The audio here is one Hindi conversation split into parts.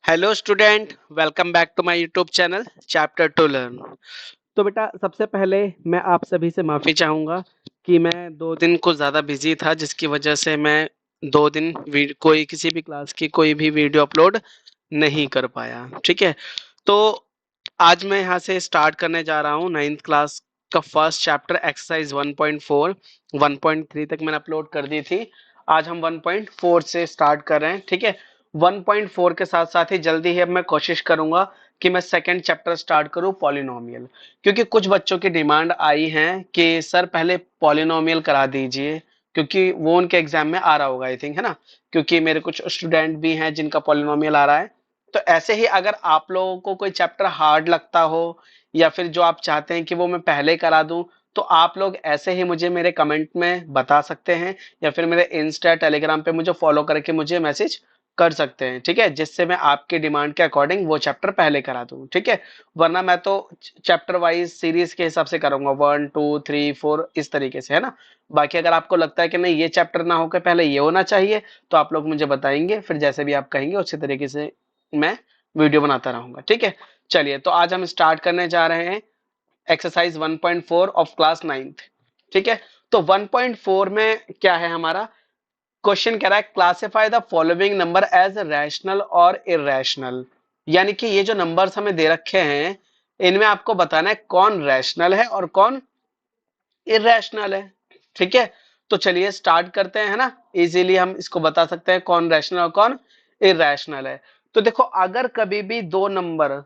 Hello student, welcome back to my YouTube channel chapter two learn. तो बेटा, सबसे पहले मैं आप सभी से माफ़ी चाहूँगा कि मैं 2 दिन कुछ ज़्यादा बिजी था, जिसकी वजह से मैं 2 दिन कोई किसी भी क्लास की कोई भी वीडियो अपलोड नहीं कर पाया। ठीक है, तो आज मैं यहाँ से स्टार्ट करने जा रहा हूँ 9th क्लास का फर्स्ट चैप्टर एक्सरसाइज 1.4। 1.3 तक मैंने अपलोड कर दी थी। आज हम 1.4 से स्टार्ट कर रहे हैं। ठीक है, 1.4 के साथ साथ ही जल्दी ही अब मैं कोशिश करूंगा कि मैं सेकंड चैप्टर स्टार्ट करूं पॉलिनोमियल, क्योंकि कुछ बच्चों की डिमांड आई है कि सर पहले पॉलिनोमियल करा दीजिए, क्योंकि वो उनके एग्जाम में आ रहा होगा, आई थिंक, है ना। क्योंकि मेरे कुछ स्टूडेंट भी हैं जिनका पॉलिनोमियल आ रहा है। तो ऐसे ही अगर आप लोगों को कोई चैप्टर हार्ड लगता हो या फिर जो आप चाहते हैं कि वो मैं पहले करा दूं, तो आप लोग ऐसे ही मुझे मेरे कमेंट में बता सकते हैं या फिर मेरे इंस्टा टेलीग्राम पे मुझे फॉलो करके मुझे मैसेज कर सकते हैं। ठीक है, जिससे मैं आपके डिमांड के अकॉर्डिंग वो चैप्टर पहले करा दूं। ठीक है, वरना मैं तो चैप्टर वाइज सीरीज के हिसाब से करूंगा, 1 2 3 4 इस तरीके से, है ना। बाकी अगर आपको लगता है कि नहीं ये चैप्टर ना होकर पहले ये होना चाहिए, तो आप लोग मुझे बताएंगे, फिर जैसे भी आप कहेंगे उसी तरीके से मैं वीडियो बनाता रहूंगा। ठीक है, चलिए तो आज हम स्टार्ट करने जा रहे हैं एक्सरसाइज 1.4 ऑफ क्लास 9th। ठीक है, तो 1.4 में क्या है हमारा क्वेश्चन, कह रहा है classify the following number as rational और इरेशनल। यानी कि ये जो नंबर्स हमें दे रखे हैं, इनमें आपको बताना है कौन रैशनल है और कौन इरेशनल है। ठीक है, तो चलिए स्टार्ट करते हैं, है ना। इजीली हम इसको बता सकते हैं कौन रैशनल और कौन इरेशनल है। तो देखो, अगर कभी भी दो नंबर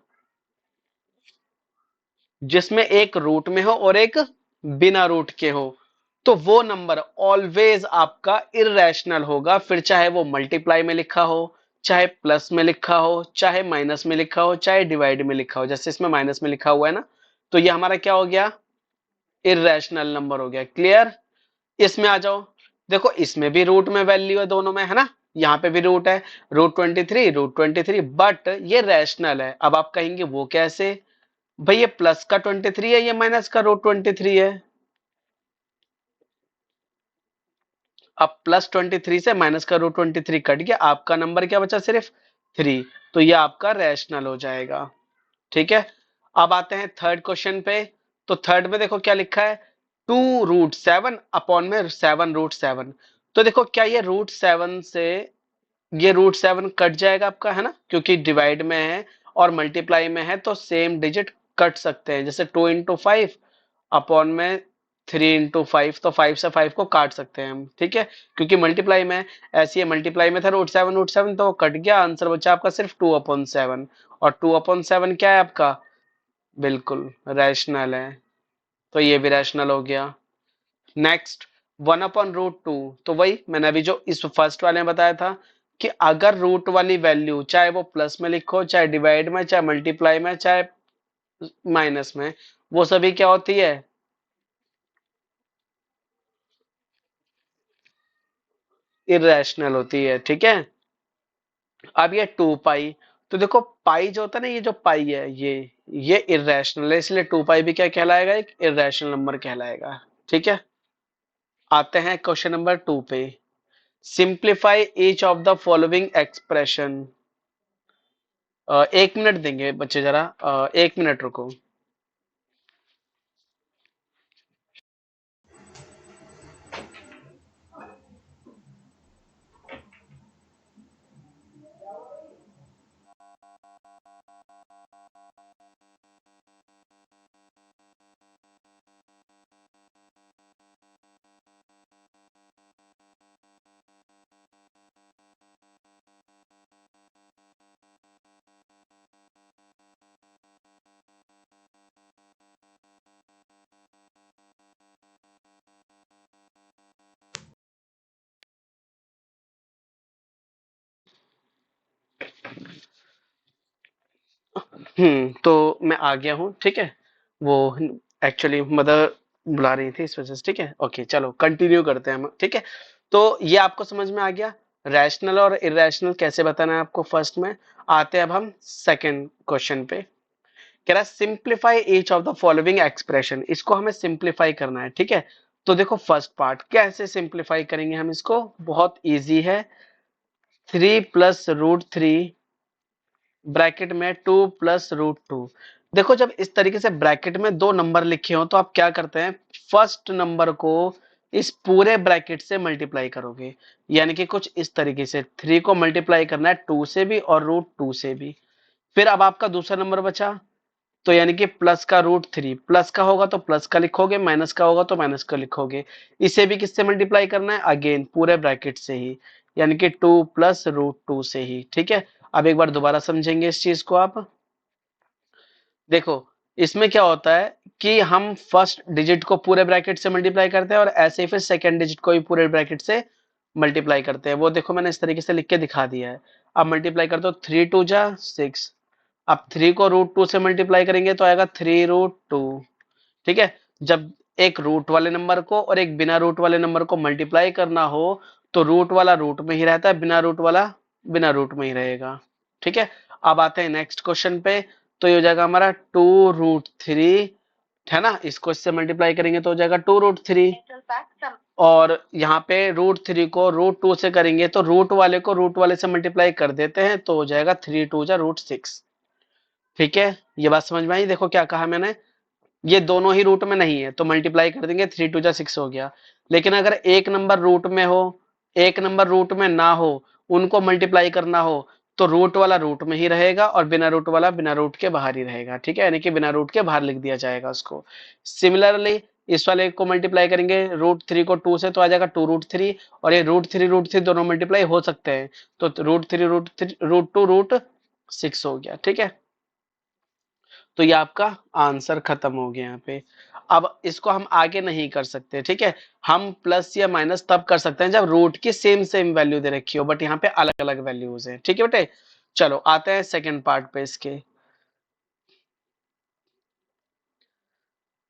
जिसमें एक रूट में हो और एक बिना रूट के हो, तो वो नंबर ऑलवेज आपका इरेशनल होगा। फिर चाहे वो मल्टीप्लाई में लिखा हो, चाहे प्लस में लिखा हो, चाहे माइनस में लिखा हो, चाहे डिवाइड में लिखा हो। जैसे इसमें माइनस में लिखा हुआ है ना, तो ये हमारा क्या हो गया, इरेशनल नंबर हो गया। क्लियर। इसमें आ जाओ, देखो इसमें भी रूट में वैल्यू है दोनों में, है ना। यहाँ पे भी रूट है, रूट 23, बट ये रैशनल है। अब आप कहेंगे वो कैसे, भाई ये प्लस का 23 है, ये माइनस का रूट 23 है। अब +23 से माइनस का रूट 23 कट गया, आपका नंबर क्या बचा, सिर्फ 3। तो ये आपका रैशनल हो जाएगा। ठीक है, अब आते हैं थर्ड क्वेश्चन पे। तो थर्ड में देखो क्या लिखा है, 2√7 अपॉन में 7√7। तो देखो क्या ये रूट 7 से ये रूट 7 कट जाएगा आपका, है ना, क्योंकि डिवाइड में है और मल्टीप्लाई में है, तो सेम डिजिट कट सकते हैं। जैसे 2 × 5 अपॉन में 3 × 5, तो 5 से 5 को काट सकते हैं हम। ठीक है, क्योंकि मल्टीप्लाई में ऐसी है, मल्टीप्लाई में था रूट 7 तो वो कट गया, आंसर बचा आपका सिर्फ 2/7। और 2/7 क्या है आपका, बिल्कुल रैशनल है, तो ये भी रैशनल हो गया। नेक्स्ट, 1/√2। तो वही मैंने अभी जो इस फर्स्ट वाले में बताया था कि अगर रूट वाली वैल्यू चाहे वो प्लस में लिखो, चाहे डिवाइड में, चाहे मल्टीप्लाई में, चाहे माइनस में, वो सभी क्या होती है, इरेशनल होती है। ठीक है, अब ये 2 पाई, तो देखो पाई जो होता है ना, ये जो पाई है ये इरेशनल है, इसलिए 2 पाई भी क्या कहलाएगा, एक इरेशनल नंबर कहलाएगा। ठीक है, आते हैं क्वेश्चन नंबर 2 पे। Simplify each of the following expression. 1 minute देंगे बच्चे, जरा 1 मिनट रुको। तो मैं आ गया हूँ। ठीक है, वो एक्चुअली मदर बुला रही थी इस वजह से। ठीक है, ओके, चलो कंटिन्यू करते हैं हम। ठीक है, तो ये आपको समझ में आ गया रैशनल और इरेशनल कैसे बताना है आपको फर्स्ट में। आते हैं अब हम सेकंड क्वेश्चन पे। कह रहा है simplify each of the following expression. इसको हमें सिंप्लीफाई करना है। ठीक है, तो देखो फर्स्ट पार्ट कैसे सिंप्लीफाई करेंगे हम इसको, बहुत इजी है। 3 + √3 ब्रैकेट में 2 प्लस रूट 2। देखो जब इस तरीके से ब्रैकेट में दो नंबर लिखे हो तो आप क्या करते हैं, फर्स्ट नंबर को इस पूरे ब्रैकेट से मल्टीप्लाई करोगे, यानी कि कुछ इस तरीके से 3 को मल्टीप्लाई करना है 2 से भी और रूट 2 से भी। फिर अब आपका दूसरा नंबर बचा, तो यानी कि प्लस का रूट 3, प्लस का होगा तो प्लस का लिखोगे, माइनस का होगा तो माइनस का लिखोगे। इसे भी किससे मल्टीप्लाई करना है, अगेन पूरे ब्रैकेट से ही, यानी कि 2 प्लस रूट 2 से ही। ठीक है, अब एक बार दोबारा समझेंगे इस चीज को आप। देखो इसमें क्या होता है कि हम फर्स्ट डिजिट को पूरे ब्रैकेट से मल्टीप्लाई करते हैं और ऐसे ही फिर सेकेंड डिजिट को भी पूरे ब्रैकेट से मल्टीप्लाई करते हैं। वो देखो मैंने इस तरीके से लिख के दिखा दिया है। अब मल्टीप्लाई करते हो, 3 2 जा 6। अब 3 को रूट 2 से मल्टीप्लाई करेंगे तो आएगा 3 रूट 2। ठीक है, जब एक रूट वाले नंबर को और एक बिना रूट वाले नंबर को मल्टीप्लाई करना हो तो रूट वाला रूट में ही रहता है, बिना रूट वाला बिना रूट में ही रहेगा। ठीक है, अब आते हैं नेक्स्ट क्वेश्चन पे। तो ये हो जाएगा हमारा 2 रूट 3, है ना, इसको इससे मल्टीप्लाई करेंगे तो हो जाएगा 2 रूट 3। और यहाँ पे रूट 3 को रूट 2 से करेंगे तो रूट वाले को रूट वाले से मल्टीप्लाई कर देते हैं तो हो जाएगा 3 2 जा रूट 6। ठीक है, ये बात समझ में आई। देखो क्या कहा मैंने, ये दोनों ही रूट में नहीं है तो मल्टीप्लाई कर देंगे, 3 2 जा 6 हो गया। लेकिन अगर एक नंबर रूट में हो, एक नंबर रूट में ना हो, उनको मल्टीप्लाई करना हो तो रूट वाला रूट में ही रहेगा और बिना रूट वाला बिना रूट के बाहर ही रहेगा। ठीक है, यानी कि बिना रूट के बाहर लिख दिया जाएगा उसको। सिमिलरली इस वाले को मल्टीप्लाई करेंगे रूट 3 को 2 से तो आ जाएगा 2 रूट 3, और ये रूट 3 दोनों मल्टीप्लाई हो सकते हैं तो रूट 3 रूट 2 रूट 6 हो गया। ठीक है, तो ये आपका आंसर खत्म हो गया यहाँ पे। अब इसको हम आगे नहीं कर सकते, ठीक है, हम प्लस या माइनस तब कर सकते हैं जब रूट की सेम सेम वैल्यू दे रखी हो, बट यहाँ पे अलग अलग वैल्यूज हैं। ठीक है बेटे, चलो आते हैं सेकंड पार्ट पे इसके।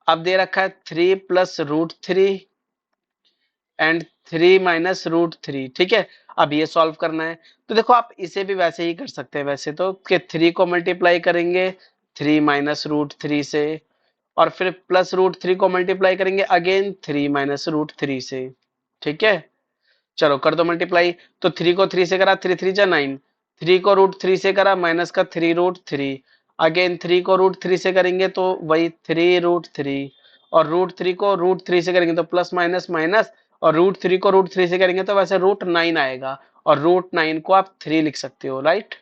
अब दे रखा है 3 plus root 3 and 3 minus root 3। ठीक है, अब ये सॉल्व करना है। तो देखो आप इसे भी वैसे ही कर सकते हैं वैसे तो, कि 3 को मल्टीप्लाई करेंगे 3 माइनस रूट 3 से, और फिर प्लस रूट 3 को मल्टीप्लाई करेंगे अगेन 3 माइनस रूट 3 से। ठीक है, चलो कर दो मल्टीप्लाई। तो 3 को 3 से करा, 3 3 जा 9। 3 को रूट 3 से करा, माइनस का 3 रूट 3। अगेन 3 को रूट 3 से करेंगे तो वही 3 रूट 3। और रूट 3 को रूट 3 से करेंगे तो प्लस माइनस माइनस, और रूट 3 को रूट 3 से करेंगे तो वैसे रूट 9 आएगा, और रूट 9 को आप 3 लिख सकते हो, राइट।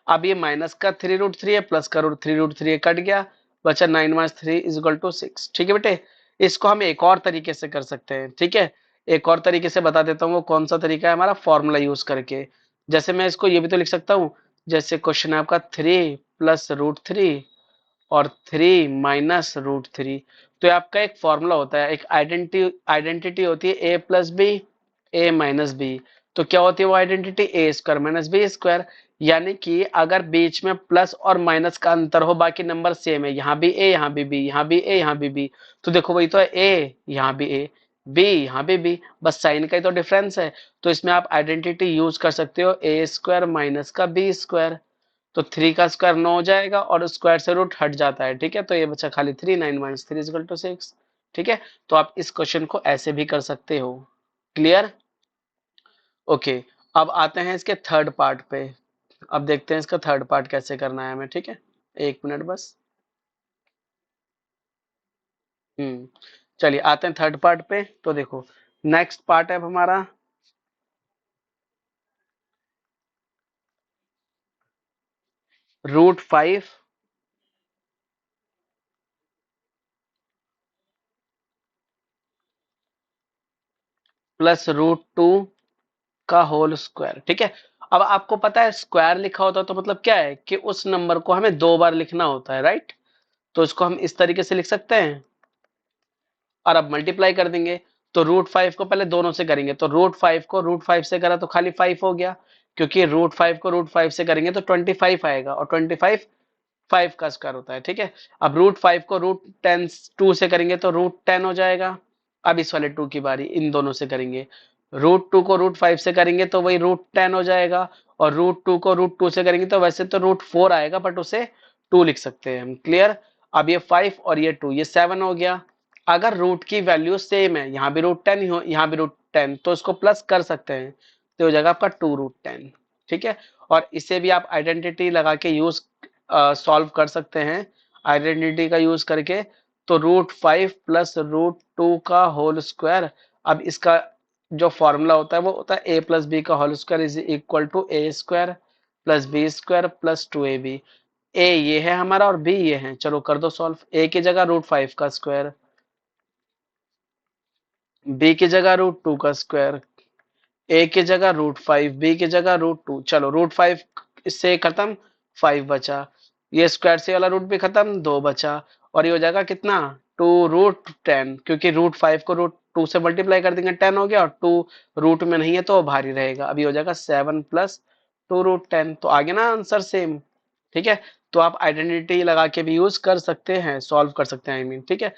अब ये माइनस का 3 रूट 3 है, प्लस का रूट 3 कट गया, बचा 9 - 3 = 6। ठीक है बेटे, इसको हम एक और तरीके से कर सकते हैं। ठीक है, एक और तरीके से बता देता हूँ, वो कौन सा तरीका है हमारा, फॉर्मूला यूज करके। जैसे मैं इसको ये भी तो लिख सकता हूँ, जैसे क्वेश्चन है आपका 3 + रूट 3 और 3 - रूट 3। तो ये आपका एक फॉर्मूला होता है, एक आइडेंटिटी होती है, a + b a - b। तो क्या होती है वो आइडेंटिटी, a² - b²। यानी कि अगर बीच में प्लस और माइनस का अंतर हो, बाकी नंबर सेम है, यहाँ भी a यहाँ भी b, यहाँ भी a यहाँ भी b, तो देखो वही तो है, a यहाँ भी a, b यहाँ भी b, बस साइन का ही तो डिफरेंस है। तो इसमें आप आइडेंटिटी यूज कर सकते हो, a² माइनस का b²। तो 3 का स्क्वायर 9 हो जाएगा और स्क्वायर से रूट हट जाता है। ठीक है, तो ये बचा खाली 3, 9 - 3 = 6। ठीक है, तो आप इस क्वेश्चन को ऐसे भी कर सकते हो। Clear, okay. अब आते हैं इसके थर्ड पार्ट पे। अब देखते हैं इसका थर्ड पार्ट कैसे करना है हमें। ठीक है, एक मिनट बस। चलिए आते हैं थर्ड पार्ट पे। तो देखो नेक्स्ट पार्ट है अब हमारा √5 + √2 का होल स्क्वायर। ठीक है, अब आपको पता है स्क्वायर लिखा होता है तो मतलब क्या है कि उस नंबर को हमें दो बार लिखना होता है, राइट। तो इसको हम इस तरीके से लिख सकते हैं, और अब मल्टीप्लाई कर देंगे। तो √5 को पहले दोनों से करेंगे, तो √5 को √5 से करा तो खाली 5 हो गया, क्योंकि √5 को √5 से करेंगे तो 25 आएगा, और 25 5 का स्क्वायर होता है। ठीक है, अब √5 को √10 2 से करेंगे तो √10 हो जाएगा। अब इस वाले 2 की बारी, इन दोनों से करेंगे। √2 को √5 से करेंगे तो वही √10 हो जाएगा, और √2 को √2 से करेंगे तो वैसे तो √4 आएगा, बट उसे 2 लिख सकते हैं हम। क्लियर, अब ये 5 और ये 2, ये 7 हो गया। अगर रूट की वैल्यू सेम है, यहाँ भी √10 ही हो, यहाँ भी √10, तो इसको प्लस कर सकते हैं, तो हो जाएगा आपका 2 √10। ठीक है। और इसे भी आप आइडेंटिटी लगा के यूज सॉल्व कर सकते हैं, आइडेंटिटी का यूज करके। तो √5 प्लस √2 का होल स्क्वायर। अब इसका जो फॉर्मूला होता है वो होता है a प्लस बी का whole square is equal to a square plus b square plus 2ab। a ये है हमारा और b ये है, चलो कर दो सॉल्व। a की जगह √5 का स्क्वायर, b की जगह √2 का स्क्वायर, a की जगह √5, b की जगह √2। चलो √5 इससे खत्म, 5 बचा। ये स्क्वायर से वाला रूट भी खत्म, 2 बचा। और ये हो जाएगा कितना, 2√10, क्योंकि √5 को √2 से मल्टीप्लाई कर देंगे 10 हो गया, और 2 रूट में नहीं है तो भारी रहेगा। अभी हो जाएगा 7 प्लस 2√10, तो आ गया ना आंसर सेम। ठीक है। तो आप आइडेंटिटी लगा के भी यूज कर सकते हैं, सॉल्व कर सकते हैं, आई मीन। ठीक है।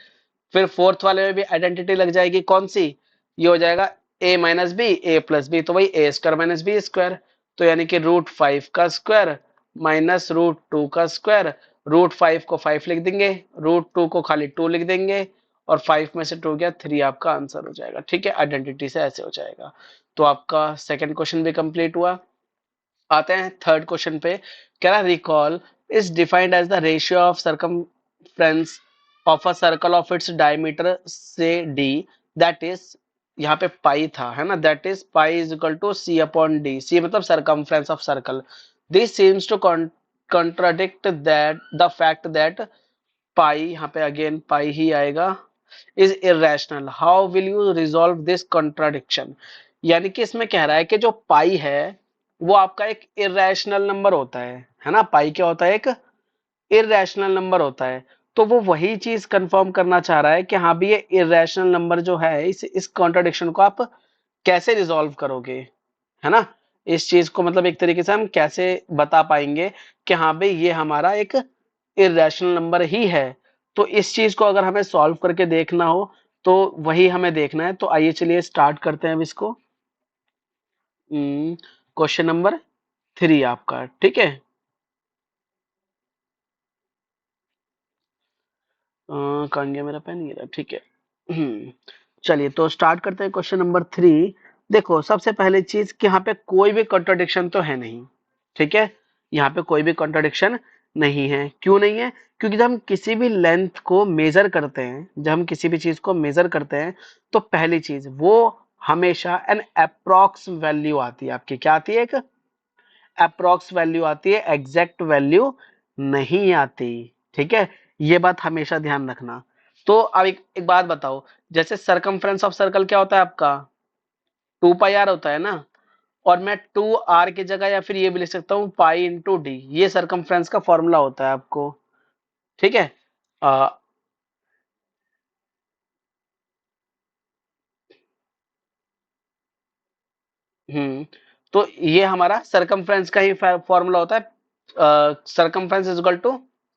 फिर फोर्थ वाले में भी आइडेंटिटी लग जाएगी, कौन सी, ये हो जाएगा a minus b a plus b, तो वही a square minus b square. तो यानी कि √5 का स्क्वायर माइनस √2 का स्क्वायर। √5 को 5 लिख देंगे, √2 को खाली 2 लिख देंगे, और 5 में से 2 गया 3, आपका आंसर हो जाएगा। ठीक है, आइडेंटिटी से ऐसे हो जाएगा। तो आपका सेकंड क्वेश्चन भी कंप्लीट हुआ। आते हैं थर्ड क्वेश्चन पे। कह रहा recall is defined as the ratio of circumference of a circle of its diameter से डी, दैट इज, यहाँ पे पाई था है ना, that is pi is equal to c upon d. C मतलब circumference of circle. This seems to contradict that the fact that pi, यहाँ पे अगेन पाई ही आएगा, is irrational. How will you resolve this contradiction. यानी कि इसमें कह रहा है कि जो पाई है वो आपका एक इरेशनल नंबर होता है ना। पाई क्या होता है, एक इरेशनल नंबर होता है। तो वो वही चीज कंफर्म करना चाह रहा है कि हाँ भी ये इरेशनल नंबर जो है, इस कॉन्ट्राडिक्शन को आप कैसे रिजॉल्व करोगे, है ना। इस चीज को मतलब एक तरीके से हम कैसे बता पाएंगे कि हाँ भाई ये हमारा एक इरेशनल नंबर ही है। तो इस चीज को अगर हमें सॉल्व करके देखना हो तो वही हमें देखना है। तो आइए चलिए स्टार्ट करते हैं अब इसको। क्वेश्चन नंबर 3 आपका, ठीक है। कहाँ गया मेरा पेन, ये रहा, ठीक है। चलिए तो स्टार्ट करते हैं क्वेश्चन नंबर 3। देखो सबसे पहले चीज कि यहाँ पे कोई भी कॉन्ट्रडिक्शन तो है नहीं, ठीक है। यहाँ पे कोई भी कॉन्ट्रडिक्शन नहीं है। क्यों नहीं है, क्योंकि जब हम किसी भी लेंथ को मेजर करते हैं, जब हम किसी भी चीज को मेजर करते हैं, तो पहली चीज वो हमेशा एन अप्रोक्स वैल्यू आती है आपकी। क्या आती है, एक अप्रोक्स वैल्यू आती है, एग्जैक्ट वैल्यू नहीं आती। ठीक है, ये बात हमेशा ध्यान रखना। तो अब एक बात बताओ, जैसे सरकमफ्रेंस ऑफ सर्कल क्या होता है आपका, 2πr होता है ना। और मैं 2r की जगह या फिर ये भी लिख सकता हूँ पाई इंटू डी, ये सरकमफ्रेंस का फॉर्मूला होता है आपको। ठीक है। आ, तो ये हमारा सरकमफ्रेंस का ही फॉर्मूला होता है, circumference is equal to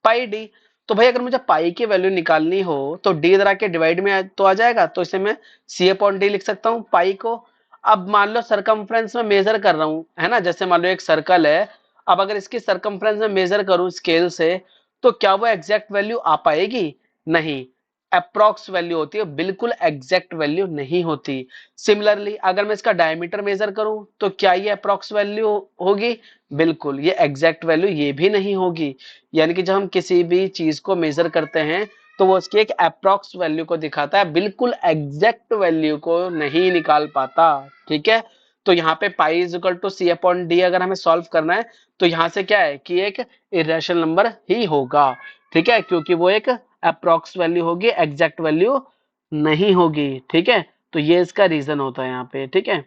pi d. तो भाई अगर मुझे पाई की वैल्यू निकालनी हो तो डी इधर आके डिवाइड में तो आ जाएगा, तो इसे मैं सी अपॉन डी लिख सकता हूँ पाई को। अब मान लो सरकमफ्रेंस में मेजर कर रहा हूँ, है ना, जैसे मान लो एक सर्कल है। अब अगर इसकी सरकमफ्रेंस में मेजर करूँ स्केल से, तो क्या वो एग्जैक्ट वैल्यू आ पाएगी, नहीं। अप्रोक्स वैल्यू होती है, बिल्कुल एग्जैक्ट वैल्यू नहीं होती। सिमिलरली अगर मैं इसका डायमीटर मेजर करूं तो क्या ये अप्रोक्स वैल्यू होगी, बिल्कुल ये एग्जैक्ट वैल्यू ये भी नहीं होगी। यानी कि जब हम किसी भी चीज को मेजर करते हैं तो वो उसकी एक अप्रोक्स वैल्यू को दिखाता है, बिल्कुल एग्जैक्ट वैल्यू को नहीं निकाल पाता। ठीक है। तो यहाँ पे pi is equal to c upon d अगर हमें सॉल्व करना है तो यहाँ से क्या है कि एक इरेशनल नंबर ही होगा। ठीक है, क्योंकि वो एक अप्रोक्स वैल्यू होगी, एग्जैक्ट वैल्यू नहीं होगी। ठीक है, तो ये इसका रीजन होता है यहाँ पे। ठीक है,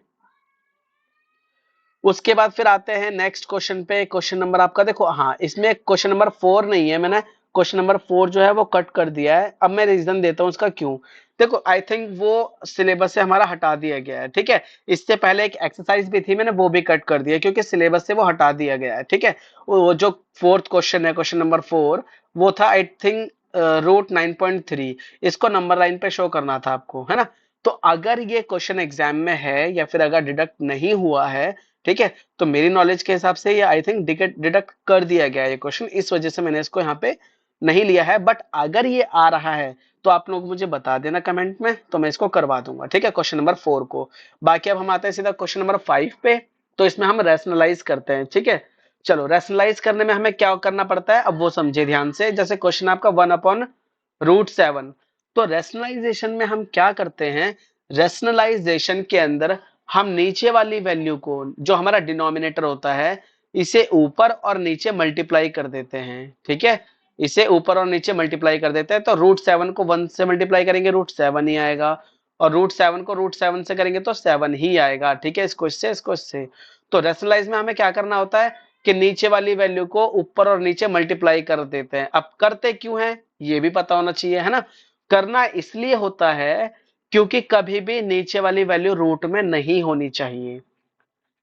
उसके बाद फिर आते हैं नेक्स्ट क्वेश्चन पे। क्वेश्चन नंबर आपका देखो, हाँ इसमें क्वेश्चन नंबर 4 नहीं है, मैंने क्वेश्चन नंबर 4 जो है वो कट कर दिया है। अब मैं रीजन देता हूँ उसका क्यों। देखो आई थिंक वो सिलेबस से हमारा हटा दिया गया है। ठीक है, इससे पहले एक एक्सरसाइज भी थी, मैंने वो भी कट कर दिया क्योंकि सिलेबस से वो हटा दिया गया है। ठीक है, वो जो फोर्थ क्वेश्चन है, क्वेश्चन नंबर 4, वो था आई थिंक रूट 9.3। इसको नंबर लाइन पे शो करना था आपको, है ना। तो अगर ये क्वेश्चन एग्जाम में है या फिर अगर डिडक्ट नहीं हुआ है, ठीक है, तो मेरी नॉलेज के हिसाब से ये आई थिंक डिडक्ट कर दिया गया है ये क्वेश्चन, इस वजह से मैंने इसको यहाँ पे नहीं लिया है। बट अगर ये आ रहा है तो आप लोग मुझे बता देना कमेंट में, तो मैं इसको करवा दूंगा। ठीक है, क्वेश्चन नंबर 4 को। बाकी अब हम आते हैं सीधा क्वेश्चन नंबर 5 पे। तो इसमें हम रैशनलाइज करते हैं, ठीक है। चलो रैशनलाइज करने में हमें क्या करना पड़ता है, अब वो समझे ध्यान से। जैसे क्वेश्चन आपका 1/√7, तो रैशनलाइजेशन में हम क्या करते हैं, रैशनलाइजेशन के अंदर हम नीचे वाली वैल्यू को, जो हमारा डिनोमिनेटर होता है, इसे ऊपर और नीचे मल्टीप्लाई कर देते हैं, ठीक है। इसे ऊपर और नीचे मल्टीप्लाई कर देते हैं, तो √7 को 1 से मल्टीप्लाई करेंगे √7 ही आएगा, और √7 को √7 से करेंगे तो 7 ही आएगा, ठीक है। इसको इससे तो रैशनलाइज में हमें क्या करना होता है कि नीचे वाली वैल्यू को ऊपर और नीचे मल्टीप्लाई कर देते हैं। अब करते क्यों हैं ये भी पता होना चाहिए, है ना। करना इसलिए होता है क्योंकि कभी भी नीचे वाली वैल्यू रूट में नहीं होनी चाहिए।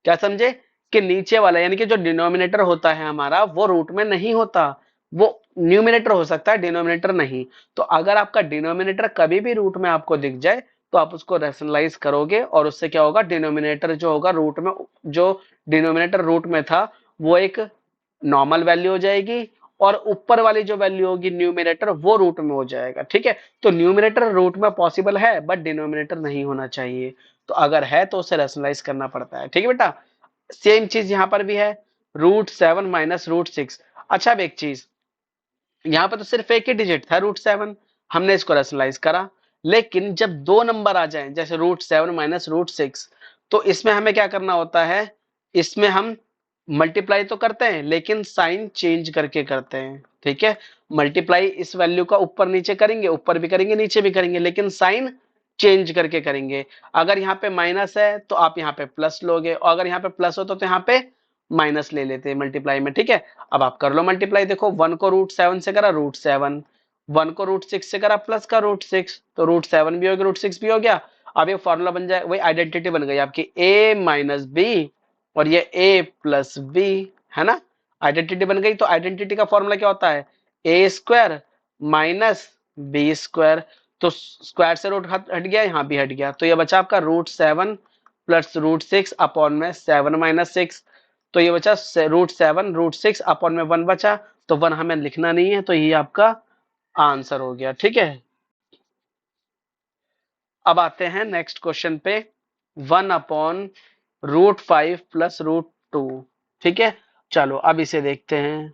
क्या समझे, कि नीचे वाला यानी कि जो डिनोमिनेटर होता है हमारा वो रूट में नहीं होता, वो न्यूमिनेटर हो सकता है, डिनोमिनेटर नहीं। तो अगर आपका डिनोमिनेटर कभी भी रूट में आपको दिख जाए तो आप उसको रैशनलाइज करोगे, और उससे क्या होगा, डिनोमिनेटर जो होगा रूट में, जो डिनोमिनेटर रूट में था वो एक नॉर्मल वैल्यू हो जाएगी, और ऊपर वाली जो वैल्यू होगी न्यूमिनेटर वो रूट में हो जाएगा, ठीक है। तो न्यूमिनेटर रूट में पॉसिबल है बट डिनोमिनेटर नहीं होना चाहिए, तो अगर है तो उसे रैशनलाइज करना पड़ता है, ठीक है बेटा। सेम चीज यहां पर भी है, √7 माइनस √6। अच्छा अब एक चीज, यहाँ पर तो सिर्फ एक ही डिजिट था √7, हमने इसको रैशनलाइज करा, लेकिन जब दो नंबर आ जाएं जैसे √7 माइनस √6, तो इसमें हमें क्या करना होता है, इसमें हम मल्टीप्लाई तो करते हैं लेकिन साइन चेंज करके करते हैं, ठीक है। मल्टीप्लाई इस वैल्यू का ऊपर नीचे करेंगे, ऊपर भी करेंगे नीचे भी करेंगे, लेकिन साइन चेंज करके करेंगे। अगर यहाँ पे माइनस है तो आप यहाँ पे प्लस लोगे, और अगर यहाँ पे प्लस हो तो यहाँ पे माइनस ले लेते हैं मल्टीप्लाई में, ठीक है। अब आप कर लो मल्टीप्लाई, देखो 1 को √7 से करा √7, 1 को √6 से करा प्लस का √6, तो √7 भी हो गया √6 भी हो गया। अब ये फॉर्मूला बन जाए, वही आइडेंटिटी बन गई आपकी a माइनस बी, और ये a प्लस बी, है ना। आइडेंटिटी बन गई, तो आइडेंटिटी का फॉर्मूला क्या होता है, a² माइनस b²। तो स्क्वायर से रूट हट गया, यहाँ भी हट गया, तो ये बचा आपका √7 प्लस √6 अपॉन में 7 माइनस 6। तो ये बचा √7 √6 अपॉन में 1 बचा, तो 1 हमें लिखना नहीं है, तो ये आपका आंसर हो गया, ठीक है। अब आते हैं नेक्स्ट क्वेश्चन पे, 1/√5 प्लस √2, ठीक है। चलो अब इसे देखते हैं।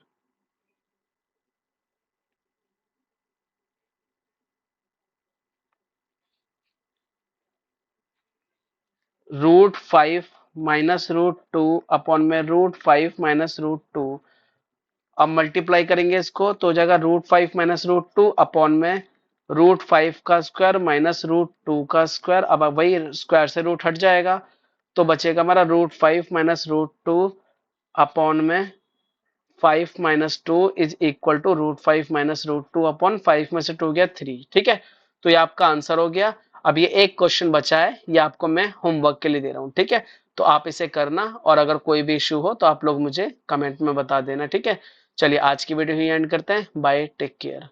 √5 माइनस √2 अपॉन में √5 माइनस √2। अब मल्टीप्लाई करेंगे इसको तो हो जाएगा √5 माइनस √2 अपॉन में √5 का स्क्वायर माइनस √2 का स्क्वायर। अब वही स्क्वायर से रूट हट जाएगा, तो बचेगा हमारा √5 माइनस √2 अपॉन में 5 minus 2 is equal to √5 minus √2 upon 5 में से 2 गया 3, ठीक है। तो ये आपका आंसर हो गया। अब ये एक क्वेश्चन बचा है, ये आपको मैं होमवर्क के लिए दे रहा हूँ, ठीक है। तो आप इसे करना, और अगर कोई भी इश्यू हो तो आप लोग मुझे कमेंट में बता देना, ठीक है। चलिए आज की वीडियो ही एंड करते हैं, बाय, टेक केयर।